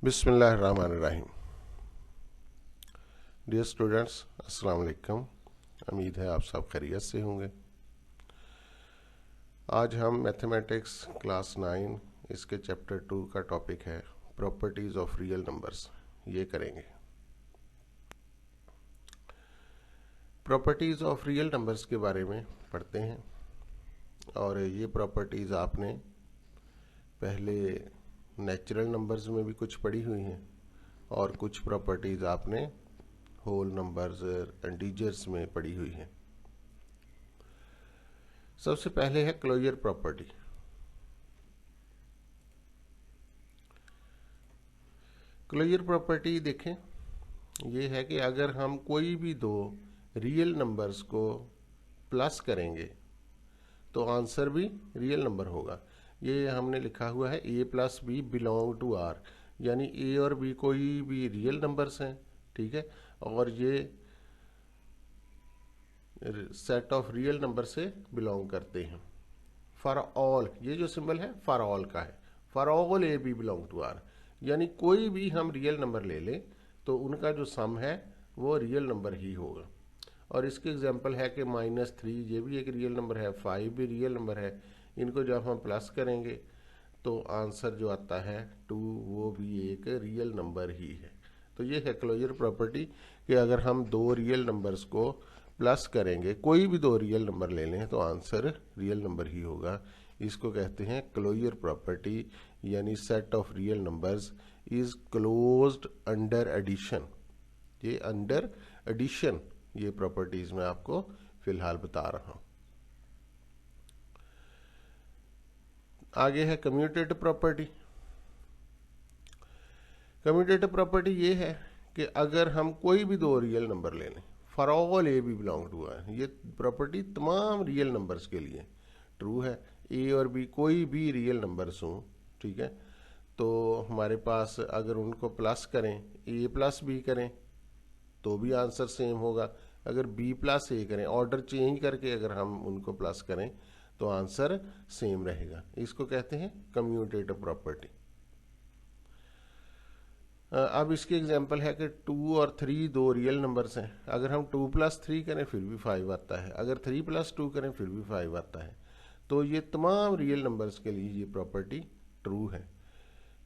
बिस्मिल्लाहिर्रहमानिर्रहीम। Dear students, अस्सलाम वालेकुम। उम्मीद है आप सब खैरियत से होंगे। आज हम मैथमेटिक्स क्लास 9 इसके चैप्टर 2 का टॉपिक है प्रॉपर्टीज़ ऑफ रियल नंबर्स, ये करेंगे। प्रॉपर्टीज़ ऑफ रियल नंबर्स के बारे में पढ़ते हैं और ये प्रॉपर्टीज़ आपने पहले नेचुरल नंबर्स में भी कुछ पढ़ी हुई हैं और कुछ प्रॉपर्टीज़ आपने होल नंबर्स इंटीजर्स में पढ़ी हुई हैं। सबसे पहले है क्लोजर प्रॉपर्टी। क्लोजर प्रॉपर्टी देखें, ये है कि अगर हम कोई भी दो रियल नंबर्स को प्लस करेंगे तो आंसर भी रियल नंबर होगा। ये हमने लिखा हुआ है a plus B belong to R, यानी a और b कोई भी रियल नंबर्स हैं, ठीक है, और ये सेट ऑफ रियल नंबर से बिलोंग करते हैं। फॉर ऑल, ये जो सिंबल है फॉर ऑल का है, for all A B belong to R, यानी कोई भी हम रियल नंबर ले लें तो उनका जो सम है वो रियल नंबर ही होगा। और इसके एग्जांपल है कि -3 ये भी एक रियल नंबर है, 5 भी रियल नंबर है। इनको जब हम प्लस करेंगे तो आंसर जो आता है 2 वो भी एक रियल नंबर ही है। तो ये है क्लोजर प्रॉपर्टी कि अगर हम दो रियल नंबर्स को प्लस करेंगे, कोई भी दो रियल नंबर ले लें तो आंसर रियल नंबर ही होगा। इसको कहते हैं क्लोजर प्रॉपर्टी, यानी set of real numbers is closed under addition. ये अंडर एडिशन ये प्रॉपर्टीज मैं आपको फिलहाल बता रहा हूं। आगे है कम्यूटेटिव प्रॉपर्टी। कम्यूटेटिव प्रॉपर्टी ये है कि अगर हम कोई भी दो रियल नंबर ले लें, for all A B belong to R, ये प्रॉपर्टी तमाम रियल नंबर्स के लिए ट्रू है। ए और बी कोई भी रियल नंबर्स हों, ठीक है, तो हमारे पास अगर उनको प्लस करें, ए प्लस बी करें तो भी आंसर सेम होगा। अगर बी प्लस ए करें, ऑर्डर चेंज करके अगर हम उनको प्लस करें तो आंसर सेम रहेगा। इसको कहते हैं कम्यूटेटिव प्रॉपर्टी। अब इसके एग्जांपल है कि 2 और 3 दो रियल नंबर्स हैं। अगर हम 2 + 3 करें फिर भी 5 आता है, अगर 3 + 2 करें फिर भी 5 आता है। तो ये तमाम रियल नंबर्स के लिए ये प्रॉपर्टी ट्रू है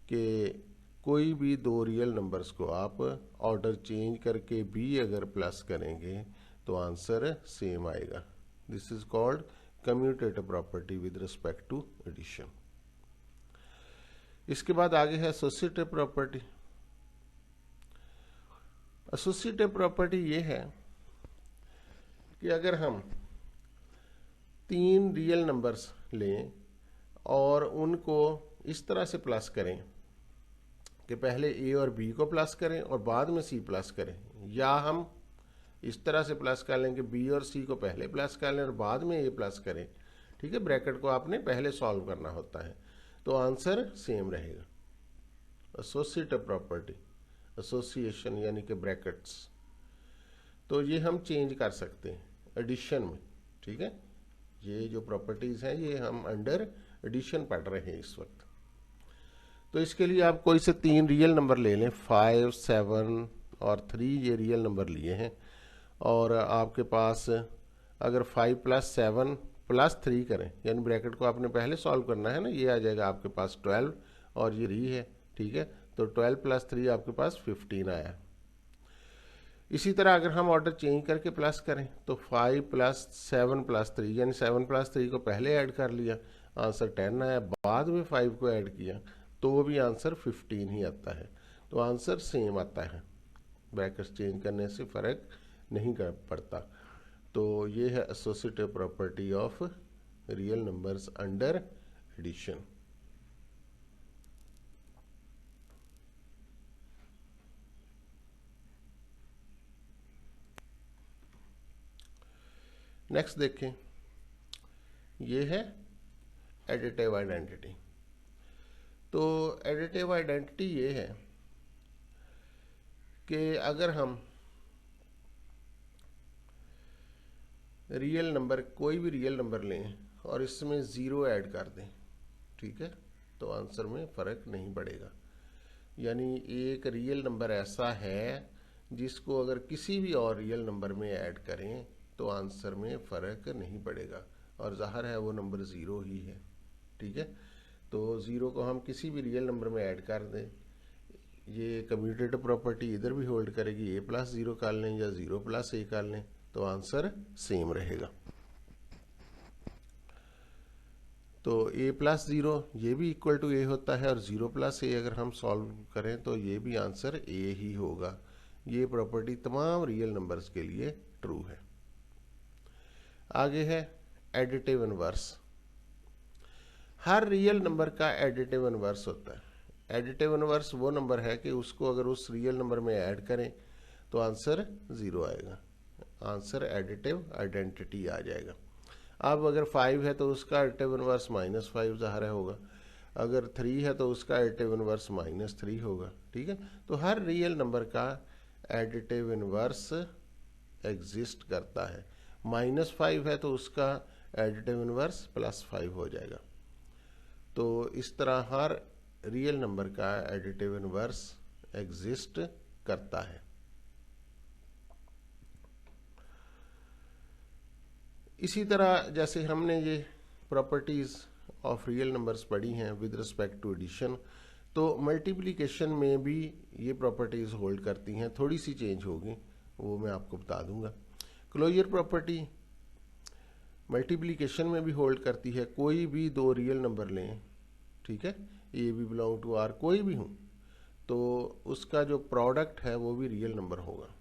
कि कोई भी दो रियल नंबर्स को आप ऑर्डर चेंज करके भी अगर प्लस करेंगे तो आंसर सेम आएगा। This is called commutative property with respect to addition. इसके बाद आगे है एसोसिएटिव प्रॉपर्टी। एसोसिएटिव प्रॉपर्टी ये है कि अगर हम 3 रियल नंबर्स लें और उनको इस तरह से प्लस करें कि पहले ए और बी को प्लस करें और बाद में सी प्लस करें, या हम इस तरह से प्लस कर लें कि बी और सी को पहले प्लस कर लें और बाद में ए प्लस करें, ठीक है, ब्रैकेट को आपने पहले सॉल्व करना होता है, तो आंसर सेम रहेगा। एसोसिएटिव प्रॉपर्टी, एसोसिएशन यानी कि ब्रैकेट्स, तो ये हम चेंज कर सकते हैं एडिशन में, ठीक है। ये जो प्रॉपर्टीज हैं ये हम अंडर एडिशन पढ़ रहे हैं इस वक्त। तो इसके लिए आप कोई से 3 रियल नंबर ले लें, 5, 7 और 3 ये रियल नंबर लिए हैं, और आपके पास अगर 5 + 7 + 3 करें, यानी ब्रैकेट को आपने पहले सॉल्व करना है ना, ये आ जाएगा आपके पास 12 और ये 3 है, ठीक है, तो 12 + 3 आपके पास 15 आया। इसी तरह अगर हम ऑर्डर चेंज करके प्लस करें तो 5 + 7 + 3, यानी 7 + 3 को पहले ऐड कर लिया, आंसर 10 आया, बाद में 5 को ऐड किया तो भी आंसर 15 ही आता है। तो आंसर सेम आता है, ब्रैकेट्स चेंज करने से फ़र्क नहीं कर पड़ता। तो ये है associative property of real numbers under addition. Next देखें, ये है एडिटिव आइडेंटिटी। तो एडिटिव आइडेंटिटी ये है कि अगर हम रियल नंबर, कोई भी रियल नंबर लें और इसमें 0 ऐड कर दें, ठीक है, तो आंसर में फ़र्क नहीं पड़ेगा। यानी एक रियल नंबर ऐसा है जिसको अगर किसी भी और रियल नंबर में ऐड करें तो आंसर में फ़र्क नहीं पड़ेगा, और ज़ाहिर है वो नंबर ज़ीरो ही है। ठीक है, तो ज़ीरो को हम किसी भी रियल नंबर में ऐड कर दें, ये कम्यूटेटिव प्रॉपर्टी इधर भी होल्ड करेगी, ए प्लस ज़ीरो कर लें या ज़ीरो प्लस ए कर लें तो आंसर सेम रहेगा। तो ए प्लस ज़ीरो ये भी इक्वल टू ए होता है, और ज़ीरो प्लस ए अगर हम सॉल्व करें तो ये भी आंसर ए ही होगा। ये प्रॉपर्टी तमाम रियल नंबर्स के लिए ट्रू है। आगे है एडिटिव इनवर्स। हर रियल नंबर का एडिटिव इनवर्स होता है। एडिटिव इनवर्स वो नंबर है कि उसको अगर उस रियल नंबर में ऐड करें तो आंसर ज़ीरो आएगा, आंसर एडिटिव आइडेंटिटी आ जाएगा। अब अगर 5 है तो उसका एडिटिव इनवर्स -5 ज़ाहिर होगा, अगर 3 है तो उसका एडिटिव इनवर्स -3 होगा। ठीक है, तो हर रियल नंबर का एडिटिव इनवर्स एग्जिस्ट करता है। -5 है तो उसका एडिटिव इनवर्स +5 हो जाएगा। तो इस तरह हर रियल नंबर का एडिटिव इनवर्स एग्जिस्ट करता है। इसी तरह जैसे हमने ये प्रॉपर्टीज़ ऑफ रियल नंबर्स पढ़ी हैं विद रिस्पेक्ट टू एडिशन, तो मल्टीप्लिकेशन में भी ये प्रॉपर्टीज़ होल्ड करती हैं, थोड़ी सी चेंज होगी, वो मैं आपको बता दूंगा। क्लोजर प्रॉपर्टी मल्टीप्लिकेशन में भी होल्ड करती है। कोई भी दो रियल नंबर लें, ठीक है, A B belong to R कोई भी हूँ, तो उसका जो प्रोडक्ट है वो भी रियल नंबर होगा।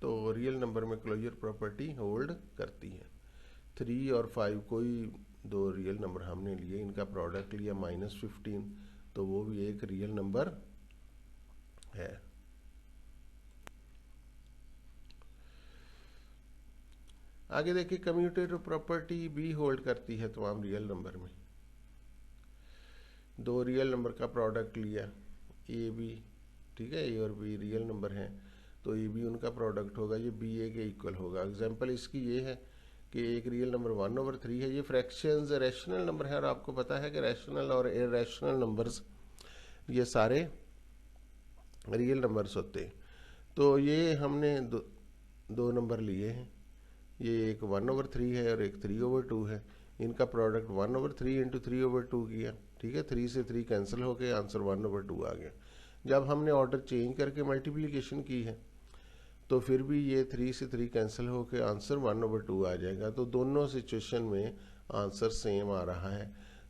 तो रियल नंबर में क्लोजर प्रॉपर्टी होल्ड करती है। 3 और 5 कोई दो रियल नंबर हमने लिए, इनका प्रोडक्ट लिया -15, तो वो भी एक रियल नंबर है। आगे देखिए, कम्यूटेटिव प्रॉपर्टी भी होल्ड करती है तमाम रियल नंबर में। दो रियल नंबर का प्रोडक्ट लिया, ए बी, ठीक है, ए और बी रियल नंबर हैं, तो ए बी उनका प्रोडक्ट होगा, ये बी ए के इक्वल होगा। एग्जांपल इसकी ये है कि एक रियल नंबर 1/3 है। ये फ्रैक्शंस रैशनल नंबर है, और आपको पता है कि रैशनल और इरैशनल नंबर्स ये सारे रियल नंबर्स होते हैं। तो ये हमने दो नंबर लिए हैं, ये एक 1/3 है और एक 3/2 है। इनका प्रोडक्ट 1/3 इंटू 3/2 किया, ठीक है, 3 से 3 कैंसिल हो गए, आंसर 1/2 आ गया। जब हमने ऑर्डर चेंज करके मल्टीप्लिकेशन की है तो फिर भी ये 3 से 3 कैंसिल होकर आंसर 1/2 आ जाएगा। तो दोनों सिचुएशन में आंसर सेम आ रहा है,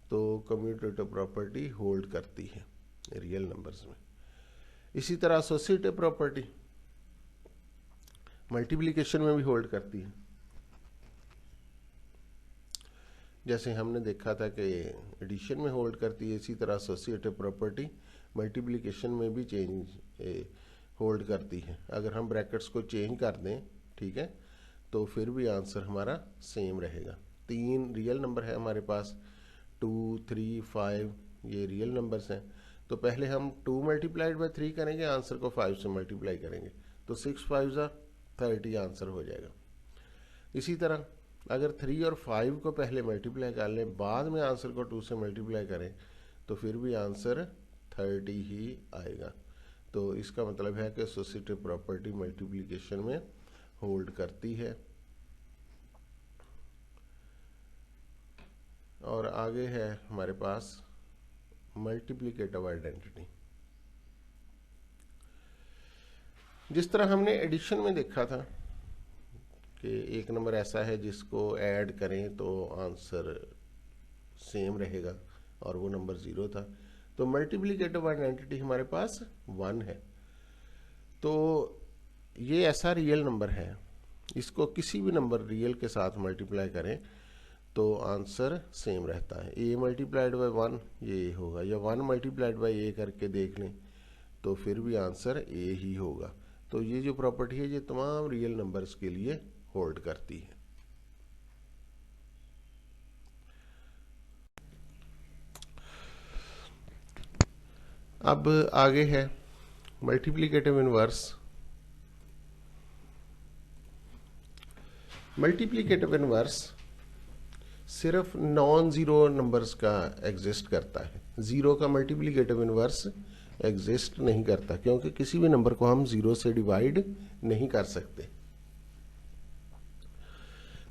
तो कम्यूटेटिव प्रॉपर्टी होल्ड करती है रियल नंबर्स में। इसी तरह एसोसिएटिव प्रॉपर्टी मल्टीप्लिकेशन में भी होल्ड करती है। जैसे हमने देखा था कि एडिशन में होल्ड करती है, इसी तरह एसोसिएटिव प्रॉपर्टी मल्टीप्लिकेशन में भी होल्ड करती है। अगर हम ब्रैकेट्स को चेंज कर दें, ठीक है, तो फिर भी आंसर हमारा सेम रहेगा। 3 रियल नंबर है हमारे पास, 2, 3, 5 ये रियल नंबर्स हैं। तो पहले हम 2 मल्टीप्लाइड बाई 3 करेंगे, आंसर को 5 से मल्टीप्लाई करेंगे, तो 6 5 30 आंसर हो जाएगा। इसी तरह अगर 3 और 5 को पहले मल्टीप्लाई कर लें, बाद में आंसर को 2 से मल्टीप्लाई करें, तो फिर भी आंसर 30 ही आएगा। तो इसका मतलब है कि एसोसिएटिव प्रॉपर्टी मल्टीप्लिकेशन में होल्ड करती है। और आगे है हमारे पास मल्टीप्लिकेटिव आइडेंटिटी। जिस तरह हमने एडिशन में देखा था कि एक नंबर ऐसा है जिसको ऐड करें तो आंसर सेम रहेगा और वो नंबर 0 था, तो मल्टीप्लिकेटिव आइडेंटिटी हमारे पास 1 है। तो ये ऐसा रियल नंबर है, इसको किसी भी नंबर रियल के साथ मल्टीप्लाई करें तो आंसर सेम रहता है। a मल्टीप्लाइड बाई 1 ये a होगा, या 1 मल्टीप्लाइड बाई a करके देख लें तो फिर भी आंसर a ही होगा। तो ये जो प्रॉपर्टी है ये तमाम रियल नंबर्स के लिए होल्ड करती है। अब आगे है मल्टीप्लिकेटिव इनवर्स। मल्टीप्लिकेटिव इनवर्स सिर्फ नॉन ज़ीरो नंबर्स का एग्जिस्ट करता है, ज़ीरो का मल्टीप्लिकेटिव इनवर्स एग्जिस्ट नहीं करता, क्योंकि किसी भी नंबर को हम ज़ीरो से डिवाइड नहीं कर सकते।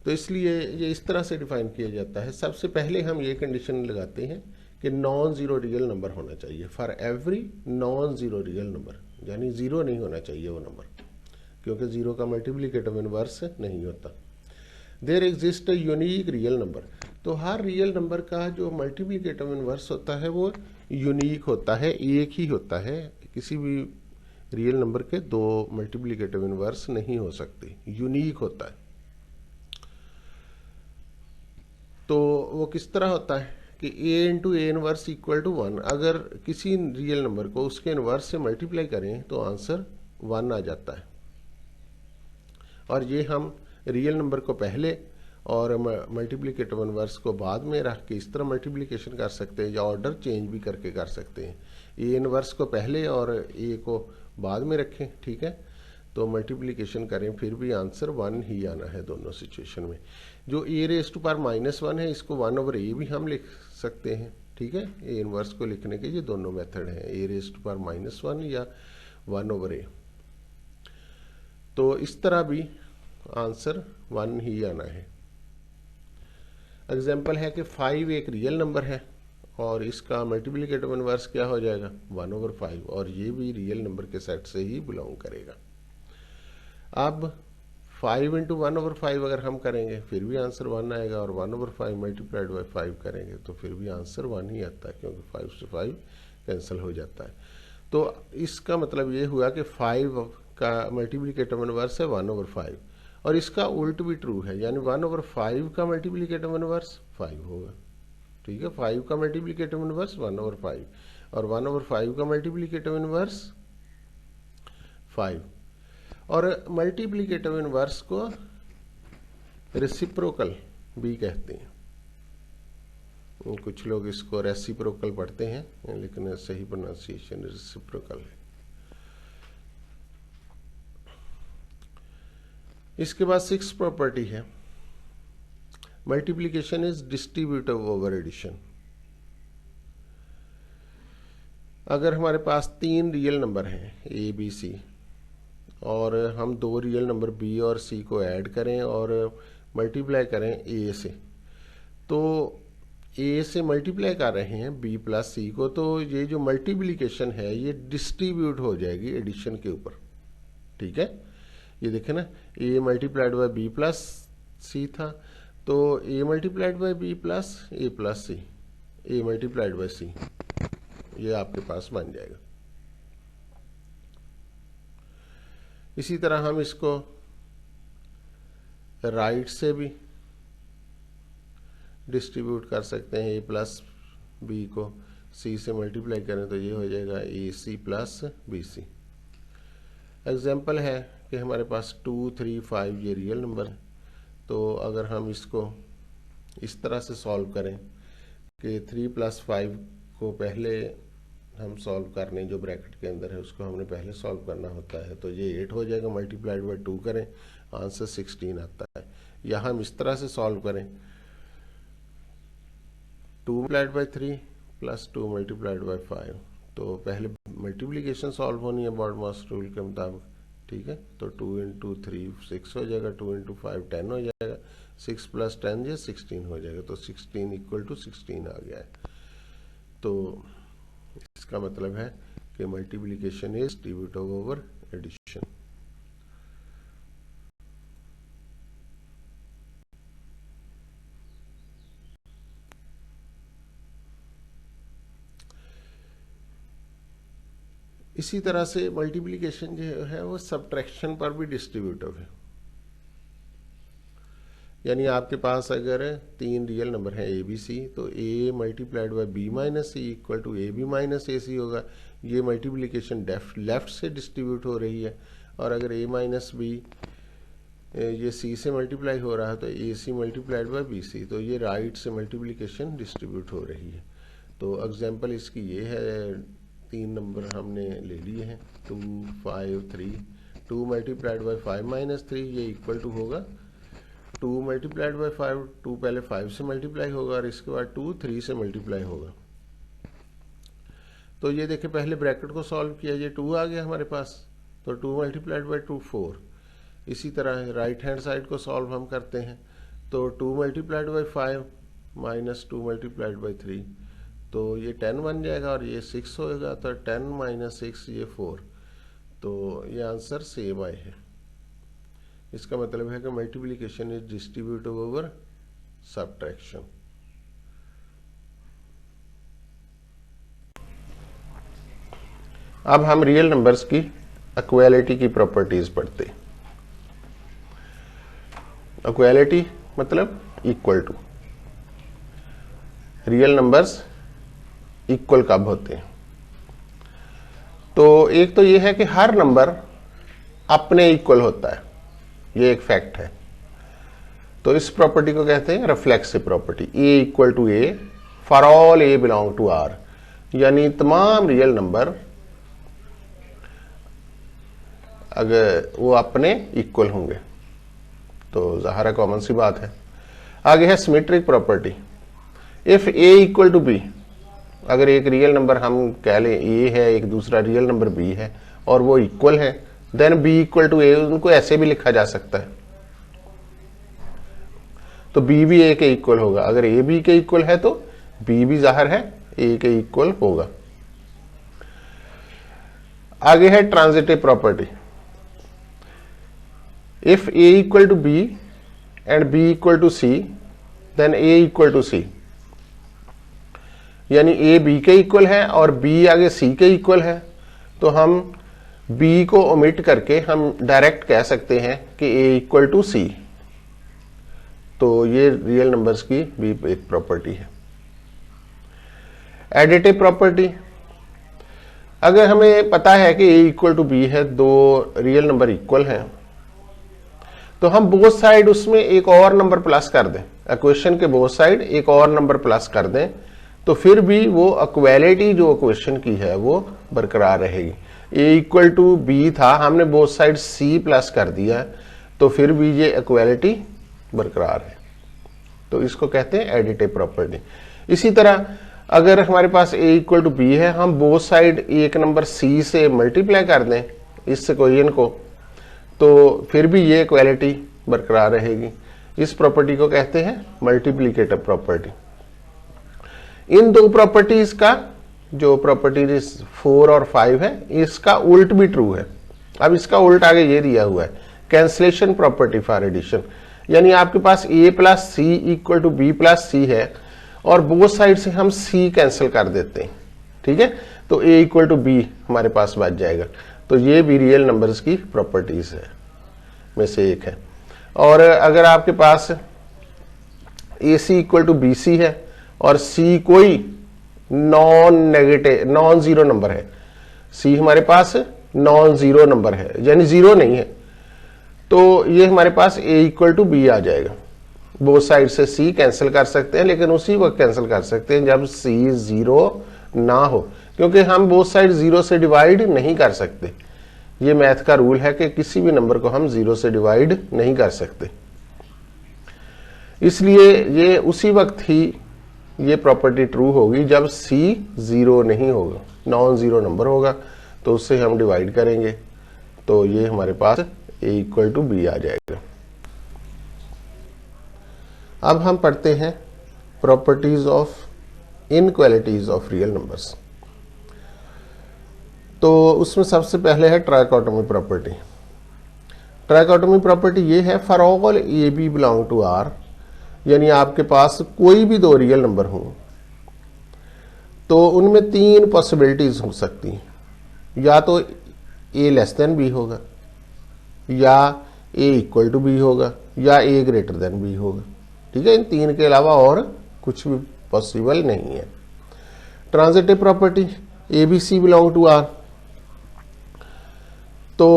तो इसलिए ये इस तरह से डिफाइन किया जाता है। सबसे पहले हम ये कंडीशन लगाते हैं कि नॉन ज़ीरो रियल नंबर होना चाहिए for every non zero real number, यानी ज़ीरो नहीं होना चाहिए वो नंबर, क्योंकि ज़ीरो का मल्टीप्लिकेटिव इनवर्स नहीं होता। There exist a unique real number, तो हर रियल नंबर का जो मल्टीप्लिकेटिव इनवर्स होता है वो यूनिक होता है, एक ही होता है। किसी भी रियल नंबर के दो मल्टीप्लिकेटिव इनवर्स नहीं हो सकते, यूनिक होता है। तो वो किस तरह होता है कि a into A inverse equal to 1, अगर किसी रियल नंबर को उसके इनवर्स से मल्टीप्लाई करें तो आंसर 1 आ जाता है। और ये हम रियल नंबर को पहले और मल्टीप्लिकेटिव इनवर्स को बाद में रख के इस तरह मल्टीप्लिकेशन कर सकते हैं, या ऑर्डर चेंज भी करके कर सकते हैं। ए इनवर्स को पहले और ए को बाद में रखें, ठीक है, तो मल्टीप्लिकेशन करें फिर भी आंसर 1 ही आना है दोनों सिचुएशन में। जो ए रेज टू पावर -1 है, इसको 1 ओवर ए भी हम लिख सकते हैं, ठीक है। ए इनवर्स को लिखने के ये दोनों मेथड हैं, ए रेज टू पावर -1 या 1 ओवर ए। तो इस तरह भी आंसर 1 ही आना है। एग्जाम्पल है कि 5 एक रियल नंबर है और इसका मल्टीप्लिकेटिव इनवर्स क्या हो जाएगा 1 ओवर 5, और ये भी रियल नंबर के सेट से ही बिलोंग करेगा। अब 5 इंटू 1 ओवर 5 अगर हम करेंगे फिर भी आंसर 1 आएगा, और 1 ओवर 5 मल्टीप्लाइड बाई 5 करेंगे तो फिर भी आंसर 1 ही आता है, क्योंकि 5 से 5 कैंसिल हो जाता है। तो इसका मतलब ये हुआ कि 5 का मल्टीप्लिकेटिव इनवर्स है 1 ओवर 5, और इसका उल्ट भी ट्रू है, यानी 1 ओवर 5 का मल्टीप्लिकेटिव इनवर्स 5 होगा, ठीक है। 5 का मल्टीप्लिकेटिव इनवर्स 1 ओवर 5, और 1 ओवर 5 का मल्टीप्लिकेटिव इनवर्स 5। और मल्टीप्लिकेटिव इनवर्स को रेसिप्रोकल भी कहते हैं, कुछ लोग इसको रेसिप्रोकल पढ़ते हैं, लेकिन सही प्रोनाउंसिएशन रेसिप्रोकल है। इसके बाद 6th प्रॉपर्टी है, multiplication is distributive over addition. अगर हमारे पास 3 रियल नंबर हैं ए बी सी, और हम 2 रियल नंबर बी और सी को ऐड करें और मल्टीप्लाई करें ए से, तो ए से मल्टीप्लाई कर रहे हैं बी प्लस सी को, तो ये जो मल्टीप्लिकेशन है ये डिस्ट्रीब्यूट हो जाएगी एडिशन के ऊपर, ठीक है। ये देखें ना, a multiplied by b plus c था, तो a multiplied by b plus c, a multiplied by c, ये आपके पास बन जाएगा। इसी तरह हम इसको राइट से भी डिस्ट्रीब्यूट कर सकते हैं, ए प्लस बी को सी से मल्टीप्लाई करें तो ये हो जाएगा a c plus b c. Example है कि हमारे पास 2, 3, 5 ये रियल नंबर है, तो अगर हम इसको इस तरह से सॉल्व करें कि 3 + 5 को पहले हम सॉल्व करने, जो ब्रैकेट के अंदर है उसको हमने पहले सॉल्व करना होता है, तो ये 8 हो जाएगा, मल्टीप्लाइड बाई 2 करें आंसर 16 आता है। या हम इस तरह से सॉल्व करें 2 मल्टीप्लाइड बाई 3 + 2 मल्टीप्लाइड बाई 5, तो पहले मल्टीप्लिकेशन सॉल्व होनी है बॉडमास रूल के मुताबिक, ठीक है। तो 2 इंटू 3 6 हो जाएगा, 2 इंटू 5 10 हो जाएगा, 6 + 10 ये 16 हो जाएगा, तो 16 = 16 आ गया है। तो इसका मतलब है कि multiplication is distributive over addition. इसी तरह से मल्टीप्लिकेशन जो है वो सब्ट्रैक्शन पर भी डिस्ट्रीब्यूटिव है, यानी आपके पास अगर 3 रियल नंबर हैं ए बी सी, तो a multiplied by b minus c equal to a b minus a c होगा। ये मल्टीप्लिकेशन लेफ्ट से डिस्ट्रीब्यूट हो रही है, और अगर ए माइनस बी ये सी से मल्टीप्लाई हो रहा है तो a c multiplied by b c, तो ये राइट से मल्टीप्लिकेशन डिस्ट्रीब्यूट हो रही है। तो एग्जाम्पल इसकी ये है, 3 नंबर हमने ले लिए हैं 2, 5, 3, 2 मल्टीप्लाइड बाई 5 - 3 ये इक्वल टू होगा 2 मल्टीप्लाइड बाई 5, 2 पहले 5 से मल्टीप्लाई होगा और इसके बाद 2 3 से मल्टीप्लाई होगा। तो ये देखिए पहले ब्रैकेट को सॉल्व किया, ये 2 आ गया हमारे पास, तो 2 मल्टीप्लाइड बाई 2 4। इसी तरह राइट हैंड साइड को सॉल्व हम करते हैं, तो 2 multiplied by 5 minus 2 multiplied by 3, तो ये 10 बन जाएगा और ये 6 होएगा, तो 10 माइनस 6 ये 4, तो ये आंसर सेम आए है। इसका मतलब है कि multiplication is distributive over subtraction. अब हम रियल नंबर्स की इक्वालिटी की प्रॉपर्टीज पढ़ते हैं। इक्वालिटी मतलब equal to. Real numbers equal कब होते हैं? तो एक तो ये है कि हर नंबर अपने इक्वल होता है, ये एक फैक्ट है। तो इस प्रॉपर्टी को कहते हैं reflexive property. A equal to A for all A belong to R, यानी तमाम रियल नंबर अगर वो अपने इक्वल होंगे, तो ज़ाहिर कॉमन सी बात है। आगे है symmetric property. If A equal to B, अगर एक रियल नंबर हम कह लें ए है, एक दूसरा रियल नंबर बी है और वो इक्वल है, देन बी इक्वल टू ए, उनको ऐसे भी लिखा जा सकता है। तो बी भी ए के इक्वल होगा। अगर ए बी के इक्वल है तो बी भी जाहिर है ए के इक्वल होगा। आगे है transitive property. If A equal to b and b equal to c, then a equal to c, यानी ए बी के इक्वल है और बी आगे सी के इक्वल है, तो हम बी को ओमिट करके हम डायरेक्ट कह सकते हैं कि ए इक्वल टू सी। तो ये रियल नंबर्स की भी एक प्रॉपर्टी है। एडिटिव प्रॉपर्टी, अगर हमें पता है कि ए इक्वल टू बी है, दो रियल नंबर इक्वल हैं, तो हम बोथ साइड उसमें एक और नंबर प्लस कर दें, इक्वेशन के बोथ साइड एक और नंबर प्लस कर दें, तो फिर भी वो इक्वालिटी जो इक्वेशन की है वो बरकरार रहेगी। ए इक्वल टू बी था, हमने बोथ साइड सी प्लस कर दिया, तो फिर भी ये इक्वालिटी बरकरार है। तो इसको कहते हैं एडिटिव प्रॉपर्टी। इसी तरह अगर हमारे पास ए इक्वल टू बी है, हम बोथ साइड एक नंबर सी से मल्टीप्लाई कर दें इस इक्वेशन को, तो फिर भी ये इक्वालिटी बरकरार रहेगी। इस प्रॉपर्टी को कहते हैं मल्टीप्लिकेटिव प्रॉपर्टी। इन दो प्रॉपर्टीज का, जो प्रॉपर्टीज 4 और 5 है, इसका उल्ट भी ट्रू है। अब इसका उल्ट आगे ये दिया हुआ है, कैंसलेशन प्रॉपर्टी फॉर एडिशन, यानी आपके पास a plus c equal to b plus c है और बोथ साइड से हम c कैंसिल कर देते हैं, ठीक है, तो a इक्वल टू बी हमारे पास बच जाएगा। तो ये भी रियल नंबर्स की प्रॉपर्टीज है में से एक है। और अगर आपके पास ac equal to B C है और c कोई नॉन जीरो नंबर है, c हमारे पास नॉन जीरो नंबर है, यानी जीरो नहीं है, तो ये हमारे पास a इक्वल टू बी आ जाएगा। बोथ साइड से c कैंसिल कर सकते हैं, लेकिन उसी वक्त कैंसिल कर सकते हैं जब c जीरो ना हो, क्योंकि हम बोथ साइड जीरो से डिवाइड नहीं कर सकते। ये मैथ का रूल है कि किसी भी नंबर को हम जीरो से डिवाइड नहीं कर सकते, इसलिए ये उसी वक्त ही ये प्रॉपर्टी ट्रू होगी जब c जीरो नहीं होगा, नॉन जीरो नंबर होगा, तो उससे हम डिवाइड करेंगे, तो ये हमारे पास a इक्वल टू बी आ जाएगा। अब हम पढ़ते हैं properties of inequalities of real numbers. तो उसमें सबसे पहले है ट्राइकोटोमी प्रॉपर्टी। ट्राइकोटोमी प्रॉपर्टी ये है for all A B belong to R, यानी आपके पास कोई भी दो रियल नंबर हो तो उनमें तीन पॉसिबिलिटीज हो सकती हैं, या तो a लेस देन बी होगा, या a इक्वल टू बी होगा, या a ग्रेटर देन बी होगा, ठीक है। इन तीन के अलावा और कुछ भी पॉसिबल नहीं है। Transitive property A B C belong to R, तो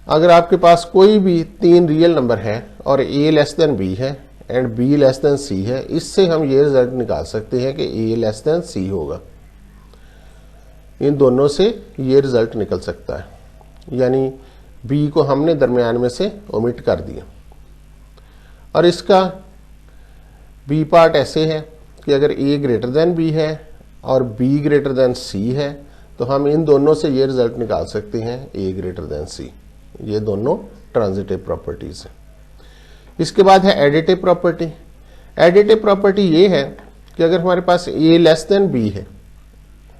अगर आपके पास कोई भी तीन रियल नंबर है और a लेस देन b है and b less than c है, इससे हम ये रिजल्ट निकाल सकते हैं कि a लेस देन c होगा। इन दोनों से ये रिजल्ट निकल सकता है, यानी b को हमने दरमियान में से ओमिट कर दिया। और इसका बी पार्ट ऐसे है कि अगर ए ग्रेटर देन बी है और बी ग्रेटर देन सी है तो हम इन दोनों से ये रिजल्ट निकाल सकते हैं ए ग्रेटर देन सी। ये दोनों ट्रांजिटिव प्रॉपर्टीज हैं। इसके बाद है एडिटिव प्रॉपर्टी। एडिटिव प्रॉपर्टी ये है कि अगर हमारे पास ए लेस देन बी है,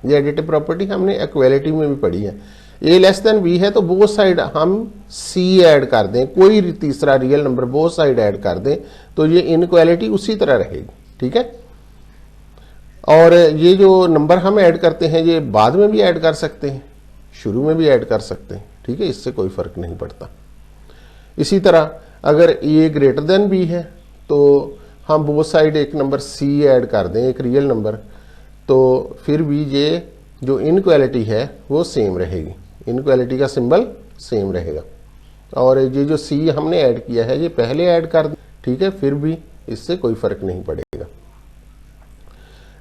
ये एडिटिव प्रॉपर्टी हमने इक्वालिटी में भी पढ़ी है, ए लेस देन बी है तो बोथ साइड हम सी ऐड कर दें, कोई तीसरा real number both side add कर दें तो ये इनइक्वालिटी उसी तरह रहेगी। ठीक है, और ये जो नंबर हम ऐड करते हैं ये बाद में भी ऐड कर सकते हैं, शुरू में भी ऐड कर सकते हैं। ठीक है, इससे कोई फर्क नहीं पड़ता। इसी तरह अगर ए ग्रेटर देन बी है तो हम बोथ साइड एक नंबर सी ऐड कर दें, एक रियल नंबर, तो फिर भी ये जो इनइक्वालिटी है वो सेम रहेगी, इनइक्वालिटी का सिंबल सेम रहेगा। और ये जो सी हमने ऐड किया है ये पहले ऐड कर दें, ठीक है, फिर भी इससे कोई फर्क नहीं पड़ेगा,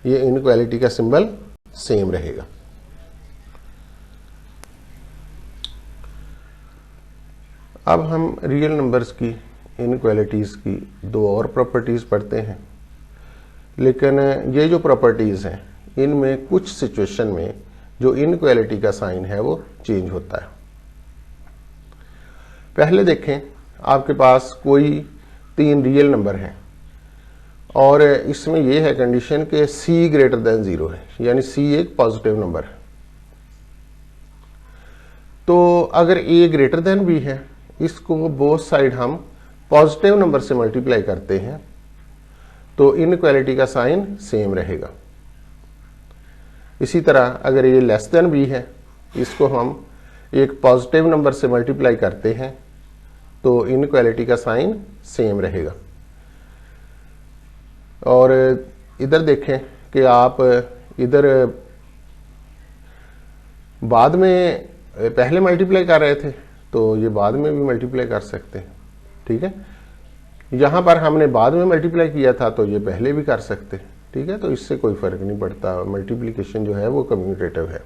ये इनइक्वालिटी का सिंबल सेम रहेगा। अब हम रियल नंबर्स की इनइक्वालिटीज की दो और प्रॉपर्टीज पढ़ते हैं, लेकिन ये जो प्रॉपर्टीज हैं इनमें कुछ सिचुएशन में जो इनइक्वालिटी का साइन है वो चेंज होता है। पहले देखें, आपके पास कोई 3 रियल नंबर है और इसमें यह है कंडीशन कि c ग्रेटर देन 0 है, यानी c एक पॉजिटिव नंबर है। तो अगर a ग्रेटर देन b है, इसको बोथ साइड हम पॉजिटिव नंबर से मल्टीप्लाई करते हैं तो इनइक्वालिटी का साइन सेम रहेगा। इसी तरह अगर ये लेस देन b है, इसको हम एक पॉजिटिव नंबर से मल्टीप्लाई करते हैं तो इनइक्वालिटी का साइन सेम रहेगा। और इधर देखें कि आप इधर बाद में पहले मल्टीप्लाई कर रहे थे तो ये बाद में भी मल्टीप्लाई कर सकते हैं। ठीक है, यहां पर हमने बाद में मल्टीप्लाई किया था तो ये पहले भी कर सकते हैं। ठीक है, तो इससे कोई फर्क नहीं पड़ता, मल्टीप्लिकेशन जो है वो कम्यूटेटिव है।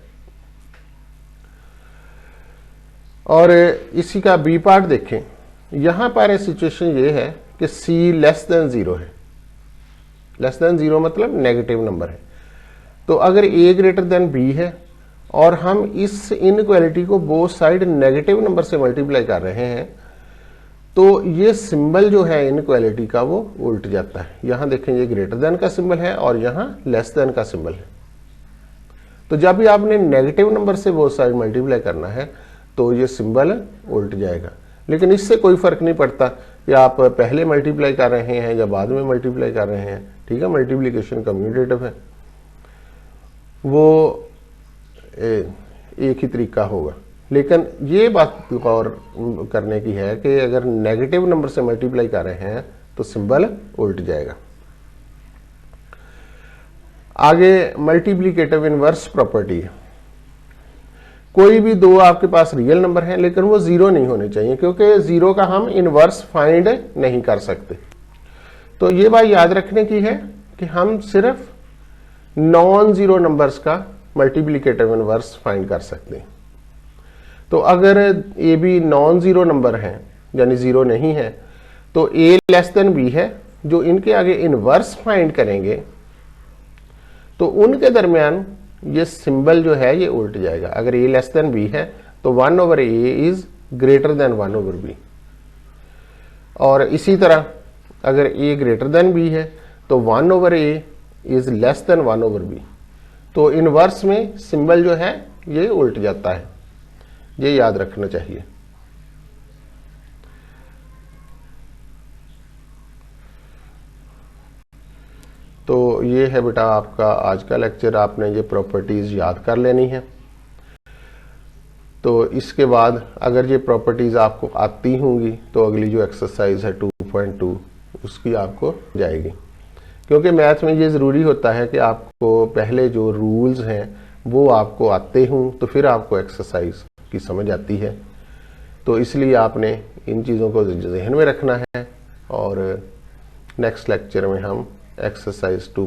और इसी का बी पार्ट देखें, यहां पर सिचुएशन ये है कि c लेस देन 0 है, लेस देन 0 मतलब नेगेटिव नंबर है। तो अगर a ग्रेटर देन b है और हम इस इनइक्वालिटी को बोथ साइड नेगेटिव नंबर से मल्टीप्लाई कर रहे हैं तो ये सिंबल जो है इनइक्वालिटी का वो उल्ट जाता है। यहां देखें, ये ग्रेटर देन का सिंबल है और यहां लेस देन का सिंबल है। तो जब भी आपने नेगेटिव नंबर से बोथ साइड मल्टीप्लाई करना है तो ये सिंबल उल्ट जाएगा। लेकिन इससे कोई फर्क नहीं पड़ता कि आप पहले मल्टीप्लाई कर रहे हैं या बाद में मल्टीप्लाई कर रहे हैं। ठीक है, मल्टीप्लिकेशन कम्यूटेटिव है, वो एक ही तरीका होगा। लेकिन ये बात गौर करने की है कि अगर नेगेटिव नंबर से मल्टीप्लाई कर रहे हैं तो सिंबल उल्ट जाएगा। आगे मल्टीप्लिकेटिव इनवर्स प्रॉपर्टी है। कोई भी दो आपके पास रियल नंबर है लेकिन वो 0 नहीं होने चाहिए, क्योंकि 0 का हम इनवर्स फाइंड नहीं कर सकते। तो ये बात याद रखने की है कि हम सिर्फ नॉन जीरो नंबर्स का मल्टीप्लिकेटिव इनवर्स फाइंड कर सकते हैं। तो अगर A B non zero number है यानी 0 नहीं है तो a लेस देन b है, जो इनके आगे इनवर्स फाइंड करेंगे तो उनके दरमियान ये सिंबल जो है ये उल्ट जाएगा। अगर a लेस देन b है तो 1/a is greater than 1/b, और इसी तरह अगर a ग्रेटर देन b है तो 1/a is less than 1/b। तो इनवर्स में सिंबल जो है ये उल्ट जाता है, ये याद रखना चाहिए। तो ये है बेटा आपका आज का लेक्चर, आपने ये प्रॉपर्टीज याद कर लेनी है। तो इसके बाद अगर ये प्रॉपर्टीज आपको आती होंगी तो अगली जो एक्सरसाइज है 2.2 उसकी आपको जाएगी, क्योंकि मैथ में ये ज़रूरी होता है कि आपको पहले जो रूल्स हैं वो आपको आते हों तो फिर आपको एक्सरसाइज की समझ आती है। तो इसलिए आपने इन चीज़ों को जहन में रखना है। और नेक्स्ट लेक्चर में हम एक्सरसाइज 2